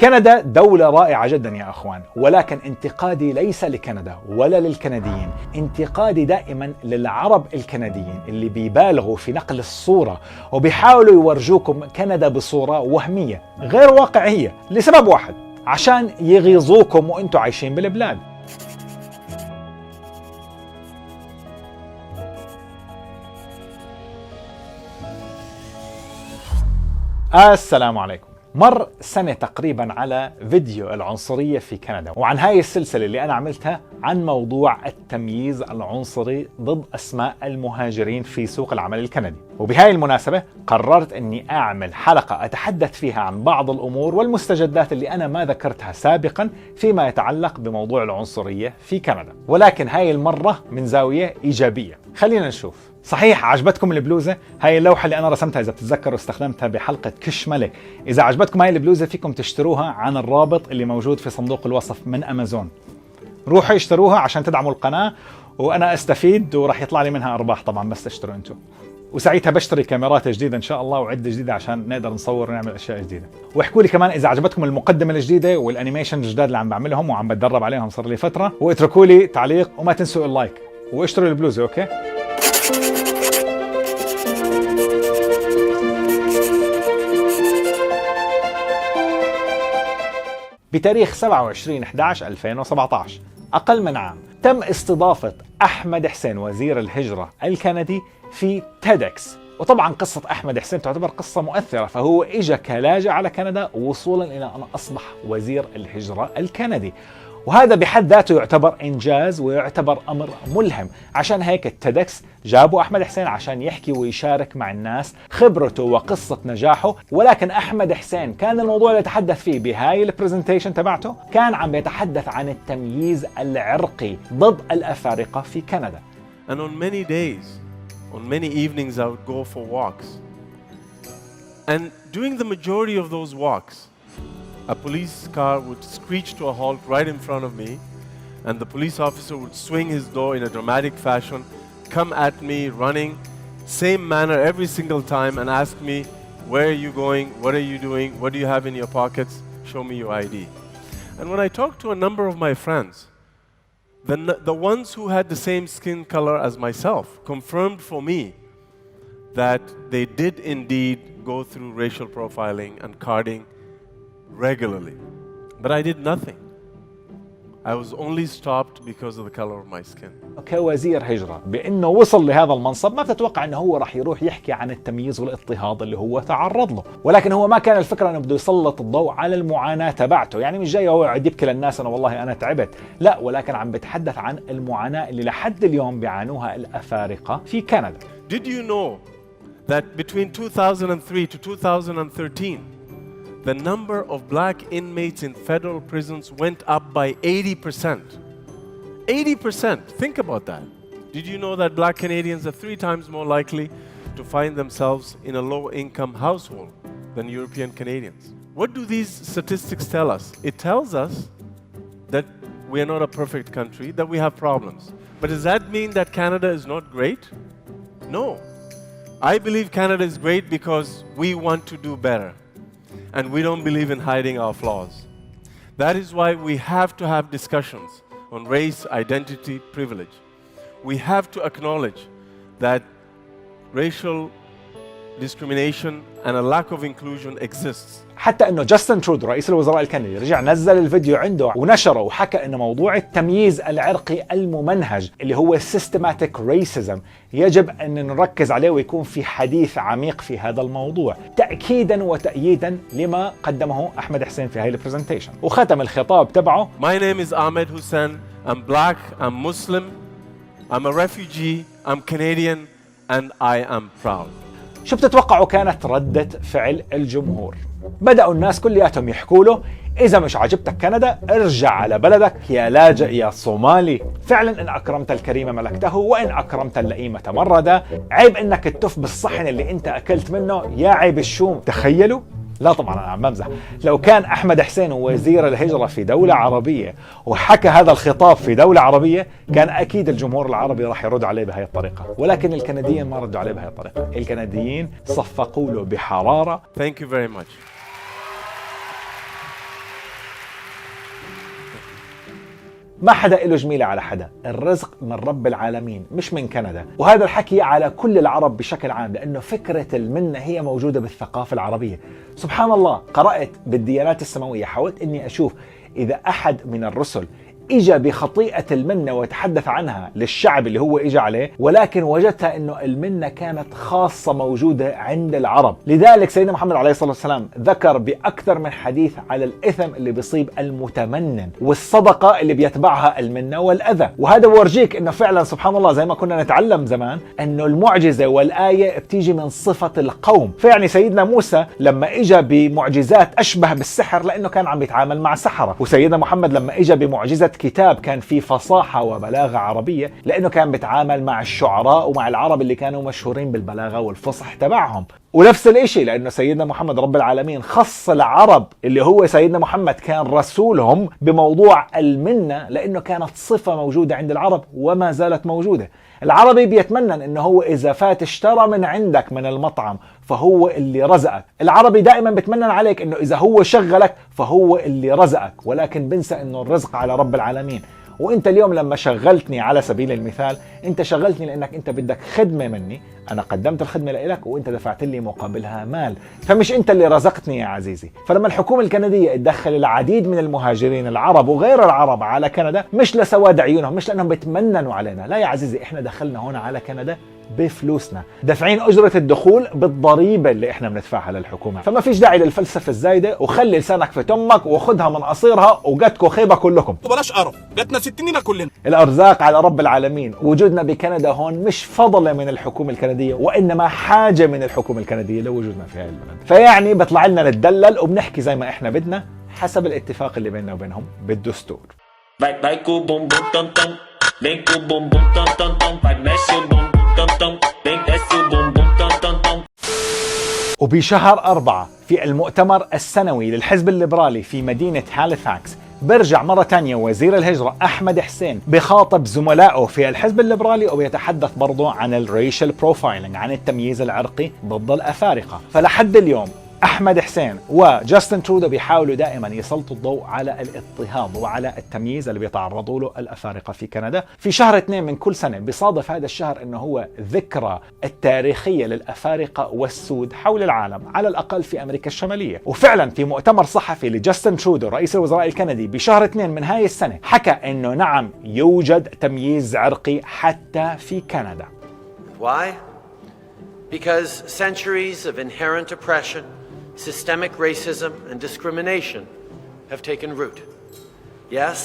كندا دولة رائعة جدا يا أخوان، ولكن انتقادي ليس لكندا ولا للكنديين، انتقادي دائما للعرب الكنديين اللي بيبالغوا في نقل الصورة وبيحاولوا يورجوكم كندا بصورة وهمية غير واقعية لسبب واحد، عشان يغيظوكم وانتم عايشين بالبلاد. السلام عليكم. مر سنة تقريبا على فيديو العنصرية في كندا، وعن هاي السلسلة اللي أنا عملتها عن موضوع التمييز العنصري ضد أسماء المهاجرين في سوق العمل الكندي. وبهاي المناسبة قررت أني أعمل حلقة أتحدث فيها عن بعض الأمور والمستجدات اللي أنا ما ذكرتها سابقا فيما يتعلق بموضوع العنصرية في كندا، ولكن هاي المرة من زاوية إيجابية. خلينا نشوف. صحيح عجبتكم البلوزة؟ هاي اللوحة اللي أنا رسمتها إذا بتتذكروا استخدمتها بحلقة كش ملك. إذا عجبتكم هاي البلوزة فيكم تشتروها عن الرابط اللي موجود في صندوق الوصف من أمازون. روحوا اشتروها عشان تدعموا القناة وأنا أستفيد وراح يطلع لي منها أرباح طبعا، بس تشتروا أنتم. وساعتها بشتري كاميرات جديدة إن شاء الله وعدة جديدة عشان نقدر نصور ونعمل أشياء جديدة. واحكوا لي كمان إذا عجبتكم المقدمة الجديدة والأنيميشن الجداد اللي عم بعملهم وعم بتدرب عليهم صار لي فترة، واتركوا لي تعليق وما تنسوا اللايك واشتروا البلوزة. أوكي؟ بتاريخ 27/11/2017 أقل من عام تم استضافة أحمد حسين وزير الهجرة الكندي في تيدكس. وطبعا قصة أحمد حسين تعتبر قصة مؤثرة، فهو إجا كلاجئ على كندا وصولا إلى أن أصبح وزير الهجرة الكندي، وهذا بحد ذاته يعتبر إنجاز ويعتبر أمر ملهم. عشان هيك التيدكس جابوا أحمد حسين عشان يحكي ويشارك مع الناس خبرته وقصة نجاحه. ولكن أحمد حسين كان الموضوع اللي يتحدث فيه بهاي البرزنتيشن تبعته كان عم يتحدث عن التمييز العرقي ضد الأفارقة في كندا. And on many days, on many evenings I would go for walks. And during the majority of those walks, a police car would screech to a halt right in front of me, and the police officer would swing his door in a dramatic fashion, come at me running, same manner every single time, and ask me, where are you going, what are you doing, what do you have in your pockets, show me your ID. And when I talked to a number of my friends, the ones who had the same skin color as myself confirmed for me that they did indeed go through racial profiling and carding regularly, but I did nothing. I was only stopped because of the color of my skin. كوزير هجرة بأنه وصل لهذا المنصب ما بتتوقع أنه هو راح يروح يحكي عن التمييز والاضطهاد اللي هو تعرض له، ولكن هو ما كان الفكرة أنه بده يسلط الضوء على المعاناة تبعته. يعني مش جاي هو يقعد يبكي للناس أنه والله أنا تعبت، لا، ولكن عم بتحدث عن المعاناة اللي لحد اليوم بيعانوها الأفارقة في كندا. Did you know that between 2003 to 2013 the number of black inmates in federal prisons went up by 80%. 80%. Think about that. Did you know that black Canadians are 3 times more likely to find themselves in a low-income household than European Canadians? What do these statistics tell us? It tells us that we are not a perfect country, that we have problems. But does that mean that Canada is not great? No. I believe Canada is great because we want to do better. And we don't believe in hiding our flaws. That is why we have to have discussions on race, identity, privilege. We have to acknowledge that racial discrimination and a lack of inclusion exists. حتى انه جاستن ترودو رئيس الوزراء الكندي رجع نزل الفيديو عنده ونشره وحكى انه موضوع التمييز العرقي الممنهج اللي هو systematic racism يجب ان نركز عليه ويكون في حديث عميق في هذا الموضوع، تأكيدا وتأييدا لما قدمه احمد حسين في هاي البرزنتيشن. وختم الخطاب تبعه: My name is Ahmed Hussein. I'm black, I'm Muslim, I'm a refugee, I'm Canadian, and I am proud. شو بتتوقعوا كانت ردة فعل الجمهور؟ بدأوا الناس كلياتهم يحكوا له: إذا مش عجبتك كندا ارجع على بلدك يا لاجئ يا صومالي، فعلا إن أكرمت الكريم ملكته وإن أكرمت اللئيم تمردا، عيب إنك تتف بالصحن اللي أنت أكلت منه يا عيب الشوم. تخيلوا؟ لا طبعا أنا عم بمزح. لو كان أحمد حسين وزير الهجرة في دولة عربية وحكى هذا الخطاب في دولة عربية كان أكيد الجمهور العربي راح يرد عليه بهاي الطريقة، ولكن الكنديين ما ردوا عليه بهاي الطريقة. الكنديين صفقوا له بحرارة. Thank you very much. ما حدا له جميلة على حدا، الرزق من رب العالمين مش من كندا. وهذا الحكي على كل العرب بشكل عام، لأنه فكرة المنة هي موجودة بالثقافة العربية. سبحان الله، قرأت بالديانات السماوية، حاولت أني أشوف إذا أحد من الرسل إجا بخطيئة المنة وتحدث عنها للشعب اللي هو إجا عليه، ولكن وجدتها إنه المنة كانت خاصة موجودة عند العرب. لذلك سيدنا محمد عليه الصلاة والسلام ذكر بأكثر من حديث على الإثم اللي بيصيب المتمنن والصدقة اللي بيتبعها المنة والأذى. وهذا بورجيك إنه فعلا سبحان الله زي ما كنا نتعلم زمان إنه المعجزة والآية بتيجي من صفة القوم. فيعني سيدنا موسى لما إجا بمعجزات أشبه بالسحر لأنه كان عم يتعامل مع سحرة، وسيدنا محمد لما إجا بمعجزة كتاب كان فيه فصاحة وبلاغة عربية لأنه كان بيتعامل مع الشعراء ومع العرب اللي كانوا مشهورين بالبلاغة والفصح تبعهم. ونفس الاشي لأنه سيدنا محمد رب العالمين خص العرب اللي هو سيدنا محمد كان رسولهم بموضوع المنة، لأنه كانت صفة موجودة عند العرب وما زالت موجودة. العربي بيتمنن انه هو اذا فات اشترى من عندك من المطعم فهو اللي رزقك. العربي دائما بيتمنن عليك انه اذا هو شغلك فهو اللي رزقك، ولكن بنسى انه الرزق على رب العالمين. وانت اليوم لما شغلتني على سبيل المثال، انت شغلتني لانك انت بدك خدمة مني، انا قدمت الخدمة لك وانت دفعت لي مقابلها مال، فمش انت اللي رزقتني يا عزيزي. فلما الحكومة الكندية تدخل العديد من المهاجرين العرب وغير العرب على كندا، مش لسواد عيونهم، مش لانهم بتمننوا علينا، لا يا عزيزي، احنا دخلنا هنا على كندا بفلوسنا، دافعين اجرة الدخول بالضريبة اللي احنا بندفعها للحكومة. فما فيش داعي للفلسفة الزايدة، وخلي لسانك في تمك وخدها من قصيرها وجاتكو خيبة كلكم. وبلاش قرف، جاتنا 60 كلنا. الارزاق على رب العالمين. وجودنا بكندا هون مش فضل من الحكومة الكندية، وانما حاجة من الحكومة الكندية لوجودنا في هاي البلد. فيعني بطلع لنا نتدلل وبنحكي زي ما احنا بدنا حسب الاتفاق اللي بيننا وبينهم بالدستور. وبشهر 4 في المؤتمر السنوي للحزب الليبرالي في مدينة هاليفاكس برجع مرة تانية وزير الهجرة أحمد حسين بخاطب زملائه في الحزب الليبرالي وبيتحدث برضو عن الريشل بروفايلنج، عن التمييز العرقي ضد الأفارقة. فلحد اليوم أحمد حسين وجاستن ترودو بيحاولوا دائما يسلطوا الضوء على الاضطهاد وعلى التمييز اللي بيتعرضوا له الأفارقة في كندا. في شهر 2 من كل سنة بيصادف هذا الشهر أنه هو ذكرى التاريخية للأفارقة والسود حول العالم، على الأقل في أمريكا الشمالية. وفعلا في مؤتمر صحفي لجاستن ترودو رئيس الوزراء الكندي بشهر 2 من هاي السنة حكى أنه نعم يوجد تمييز عرقي حتى في كندا. Why? Because centuries of inherent oppression, systemic racism and discrimination have taken root. Yes,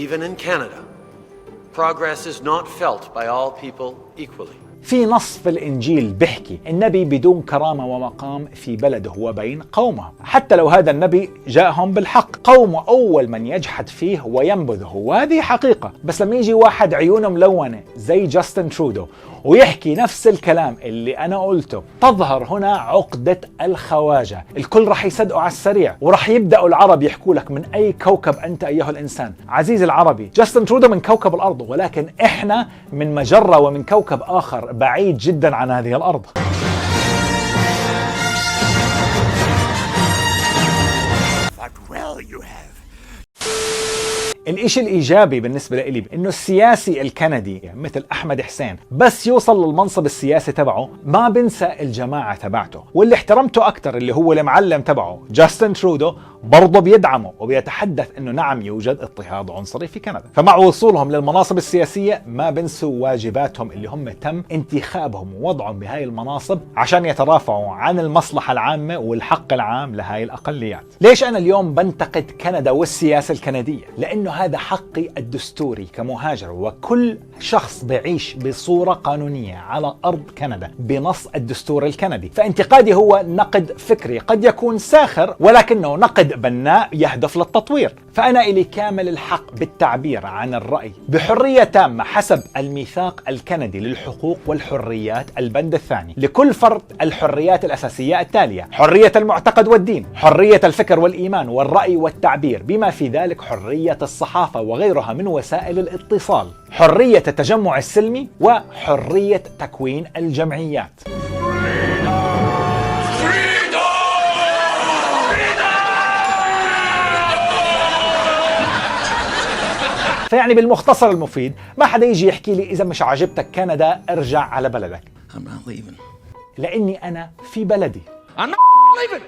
even in Canada, progress is not felt by all people equally. في نص في الإنجيل بيحكي النبي بدون كرامة ومقام في بلده وبين قومه، حتى لو هذا النبي جاءهم بالحق، قومه أول من يجحد فيه وينبذه، وهذه حقيقة. بس لما يجي واحد عيونه ملونة زي جاستن ترودو ويحكي نفس الكلام اللي أنا قلته، تظهر هنا عقدة الخواجة. الكل رح يصدقوا على السريع، ورح يبدأوا العرب يحكوا لك من أي كوكب أنت أيها الإنسان. عزيزي العربي، جاستن ترودو من كوكب الأرض، ولكن إحنا من مجرة ومن كوكب آخر بعيد جدا عن هذه الأرض. الاشي الايجابي بالنسبه لي انه السياسي الكندي مثل احمد حسين بس يوصل للمنصب السياسي تبعه ما بنسى الجماعه تبعته، واللي احترمته اكثر اللي هو المعلم تبعه جاستن ترودو برضه بيدعمه وبيتحدث انه نعم يوجد اضطهاد عنصري في كندا. فمع وصولهم للمناصب السياسيه ما بنسوا واجباتهم اللي هم تم انتخابهم ووضعهم بهاي المناصب عشان يترافعوا عن المصلحه العامه والحق العام لهاي الاقليات. ليش انا اليوم بنتقد كندا والسياسه الكنديه؟ لانه هذا حقي الدستوري كمهاجر، وكل شخص بيعيش بصورة قانونية على أرض كندا بنص الدستور الكندي. فانتقادي هو نقد فكري قد يكون ساخر، ولكنه نقد بناء يهدف للتطوير. فأنا إلي كامل الحق بالتعبير عن الرأي بحرية تامة حسب الميثاق الكندي للحقوق والحريات البند الثاني. لكل فرد الحريات الأساسية التالية: حرية المعتقد والدين، حرية الفكر والإيمان والرأي والتعبير، بما في ذلك حرية الصحافة وغيرها من وسائل الاتصال، حرية التجمع السلمي، وحرية تكوين الجمعيات. فيعني بالمختصر المفيد ما حدا يجي يحكي لي إذا مش عاجبتك كندا ارجع على بلدك. I'm not leaving. لأني أنا في بلدي. I'm not leaving.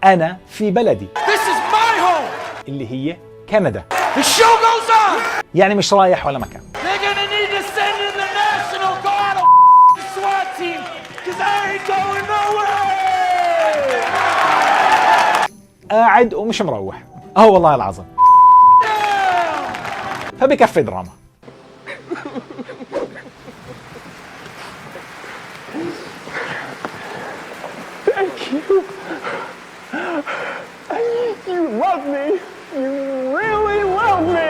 أنا في بلدي This is my home. اللي هي كندا. The show goes on. يعني مش رايح ولا مكان. They're gonna need to send in the National Guard of SWAT team, cause I ain't going nowhere. قاعد ومش مروح. والله العظيم. فبكفي دراما. Thank you. You love me. You really love me.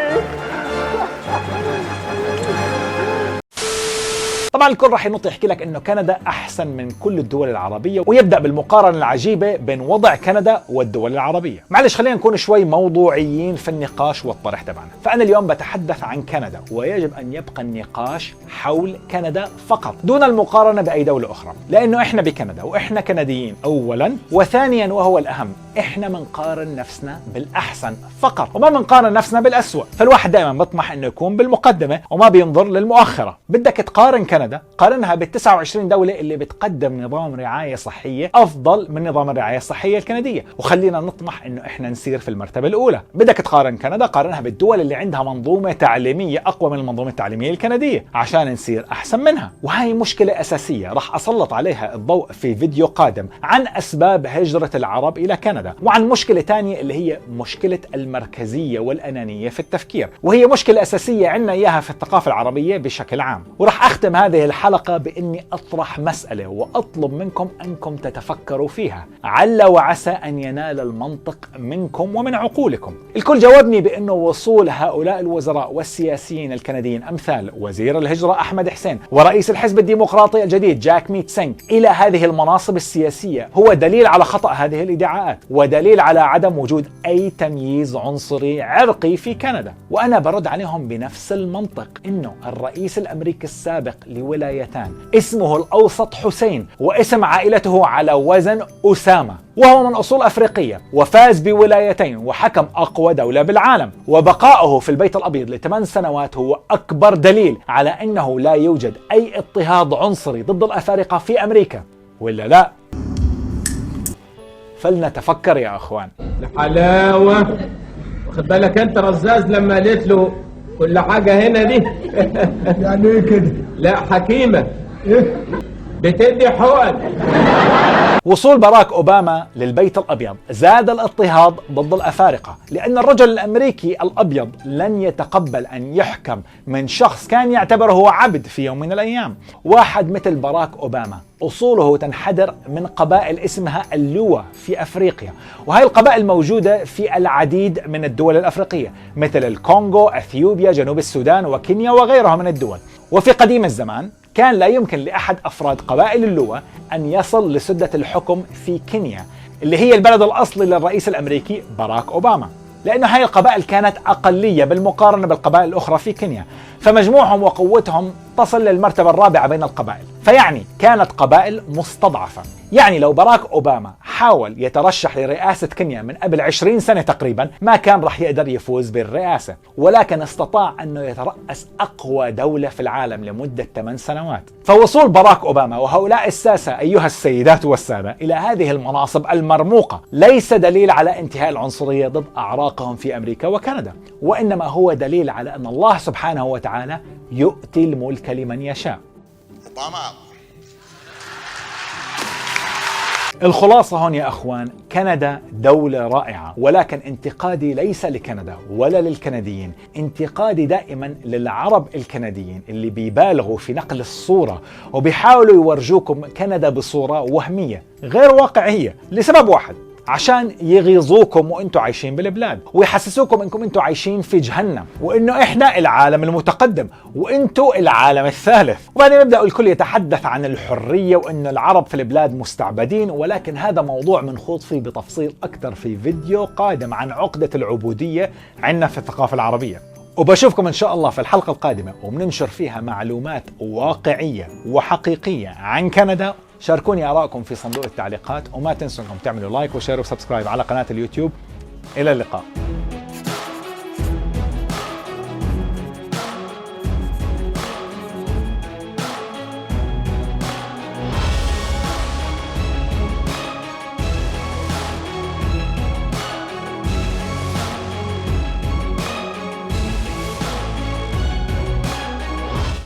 طبعا الكل راح ينط يحكي لك انه كندا احسن من كل الدول العربيه، ويبدا بالمقارنه العجيبه بين وضع كندا والدول العربيه. معلش خلينا نكون شوي موضوعيين في النقاش والطرح تبعنا. فانا اليوم بتحدث عن كندا، ويجب ان يبقى النقاش حول كندا فقط دون المقارنه باي دوله اخرى، لانه احنا بكندا واحنا كنديين اولا، وثانيا وهو الاهم احنا بنقارن نفسنا بالاحسن فقط وما بنقارن نفسنا بالاسوأ. فالواحد دائما بيطمح انه يكون بالمقدمه وما بينظر للمؤخره. بدك تقارن كندا، قارنها بال 29 دوله اللي بتقدم نظام رعايه صحيه افضل من نظام الرعايه الصحيه الكنديه، وخلينا نطمح انه احنا نسير في المرتبه الاولى. بدك تقارن كندا، قارنها بالدول اللي عندها منظومه تعليميه اقوى من المنظومه التعليميه الكنديه عشان نصير احسن منها. وهي مشكله اساسيه راح اسلط عليها الضوء في فيديو قادم عن اسباب هجره العرب الى كندا، وعن مشكله ثانيه اللي هي مشكله المركزيه والانانيه في التفكير، وهي مشكله اساسيه عندنا اياها في الثقافه العربيه بشكل عام. وراح اختم هذه الحلقه باني اطرح مساله واطلب منكم انكم تتفكروا فيها، عل وعسى ان ينال المنطق منكم ومن عقولكم. الكل جاوبني بانه وصول هؤلاء الوزراء والسياسيين الكنديين امثال وزير الهجره احمد حسين ورئيس الحزب الديمقراطي الجديد جاك ميت سينغ الى هذه المناصب السياسيه هو دليل على خطا هذه الادعاءات، ودليل على عدم وجود اي تمييز عنصري عرقي في كندا. وانا برد عليهم بنفس المنطق، انه الرئيس الامريكي السابق لولايتان اسمه الاوسط حسين، واسم عائلته على وزن اسامه، وهو من اصول افريقيه، وفاز بولايتين وحكم اقوى دوله بالعالم. وبقائه في البيت الابيض ل8 سنوات هو اكبر دليل على انه لا يوجد اي اضطهاد عنصري ضد الافارقه في امريكا، ولا لا؟ فلنتفكر يا اخوان. الحلاوة. واخد بالك انت رزاز لما قالت له كل حاجة هنا دي؟ يعني ايه كده؟ لا حكيمة. بتدي حقن. وصول باراك أوباما للبيت الأبيض زاد الاضطهاد ضد الأفارقة، لأن الرجل الأمريكي الأبيض لن يتقبل أن يحكم من شخص كان يعتبره عبد في يوم من الأيام. واحد مثل باراك أوباما أصوله تنحدر من قبائل اسمها اللوا في أفريقيا، وهي القبائل موجودة في العديد من الدول الأفريقية مثل الكونغو، أثيوبيا، جنوب السودان وكينيا وغيرها من الدول. وفي قديم الزمان كان لا يمكن لأحد أفراد قبائل اللوا أن يصل لسدة الحكم في كينيا اللي هي البلد الأصلي للرئيس الأمريكي باراك أوباما، لأن هاي القبائل كانت أقلية بالمقارنة بالقبائل الأخرى في كينيا، فمجموعهم وقوتهم تصل للمرتبة الرابعة بين القبائل، فيعني كانت قبائل مستضعفة. يعني لو باراك أوباما حاول يترشح لرئاسة كينيا من قبل 20 سنة تقريبا ما كان رح يقدر يفوز بالرئاسة، ولكن استطاع أنه يترأس أقوى دولة في العالم لمدة 8 سنوات. فوصول باراك أوباما وهؤلاء الساسة أيها السيدات والسادة إلى هذه المناصب المرموقة ليس دليل على انتهاء العنصرية ضد أعراقهم في أمريكا وكندا، وإنما هو دليل على أن الله سبحانه وتعالى يؤتي الملك لمن يشاء. الخلاصة هون يا أخوان، كندا دولة رائعة، ولكن انتقادي ليس لكندا ولا للكنديين، انتقادي دائما للعرب الكنديين اللي بيبالغوا في نقل الصورة وبيحاولوا يورجوكم كندا بصورة وهمية غير واقعية لسبب واحد، عشان يغيظوكم وانتم عايشين بالبلاد، ويحسسوكم انكم انتم عايشين في جهنم، وانه احنا العالم المتقدم وانتم العالم الثالث. وبعدين يبدأ الكل يتحدث عن الحرية وان العرب في البلاد مستعبدين، ولكن هذا موضوع منخوض فيه بتفصيل اكثر في فيديو قادم عن عقدة العبودية عندنا في الثقافة العربية. وبشوفكم ان شاء الله في الحلقة القادمة وبننشر فيها معلومات واقعية وحقيقية عن كندا. شاركوني آرائكم في صندوق التعليقات، وما تنسوا انكم تعملوا لايك وشير وسبسكرايب على قناة اليوتيوب إلى اللقاء.